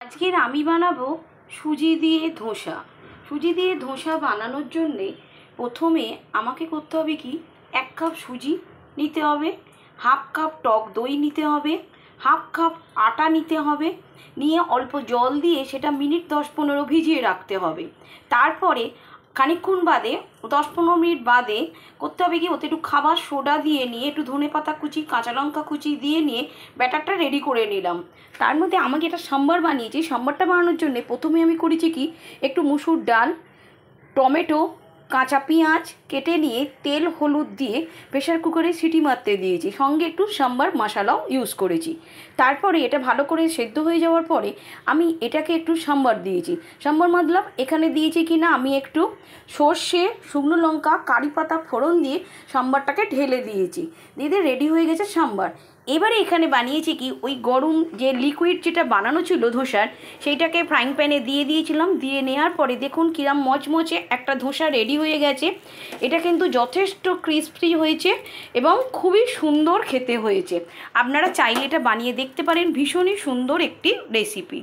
আজকের আমি বানাবো সুজি দিয়ে ধোসা। সুজি দিয়ে ধোসা বানানোর জন্যে প্রথমে আমাকে করতে হবে কি, 1 কাপ সুজি নিতে হবে, 1/2 কাপ টক দই নিতে হবে, 1/2 কাপ আটা নিতে হবে, নিয়ে অল্প জল দিয়ে সেটা মিনিট 10-15 ভিজিয়ে রাখতে হবে। তারপরে খানিকক্ষণ বাদে 10-15 মিনিট বাদে করতে হবে কি, ওতে একটু খাবার সোডা দিয়ে নিয়ে একটু ধনেপাতা কুচি, কাঁচা লঙ্কা কুচি দিয়ে নিয়ে ব্যাটারটা রেডি করে নিলাম। তার মধ্যে আমাকে একটা সাম্বার বানিয়েছি। সাম্বারটা বানানোর জন্য প্রথমে আমি করেছি কি, একটু মুসুর ডাল, টমেটো, কাঁচা পেঁয়াজ কেটে নিয়ে তেল হলুদ দিয়ে প্রেশার কুকারে সিটি মারতে দিয়েছি, সঙ্গে একটু সাম্বার মশলাও ইউজ করেছি। তারপরে এটা ভালো করে সেদ্ধ হয়ে যাওয়ার পরে আমি এটাকে একটু সাম্বার দিয়েছি। সাম্বার মতলব এখানে দিয়েছি কি না, আমি একটু সর্ষে, শুকনো লঙ্কা, কারি পাতা ফোড়ন দিয়ে সাম্বারটাকে ঢেলে দিয়েছি। দিয়ে রেডি হয়ে গেছে সাম্বার। এবারে এখানে বানিয়েছি কি, ওই গরম যে লিকুইড যেটা বানানো ছিল ধোসার, সেইটাকে ফ্রাইং প্যানে দিয়ে দিয়েছিলাম। দিয়ে নেওয়ার পরে দেখুন কিরম মচমচে একটা ধোসা রেডি হয়ে গেছে। এটা কিন্তু যথেষ্ট ক্রিস্পি হয়েছে এবং খুবই সুন্দর খেতে হয়েছে। আপনারা চাইলে এটা বানিয়ে দেখতে পারেন, ভীষণই সুন্দর একটি রেসিপি।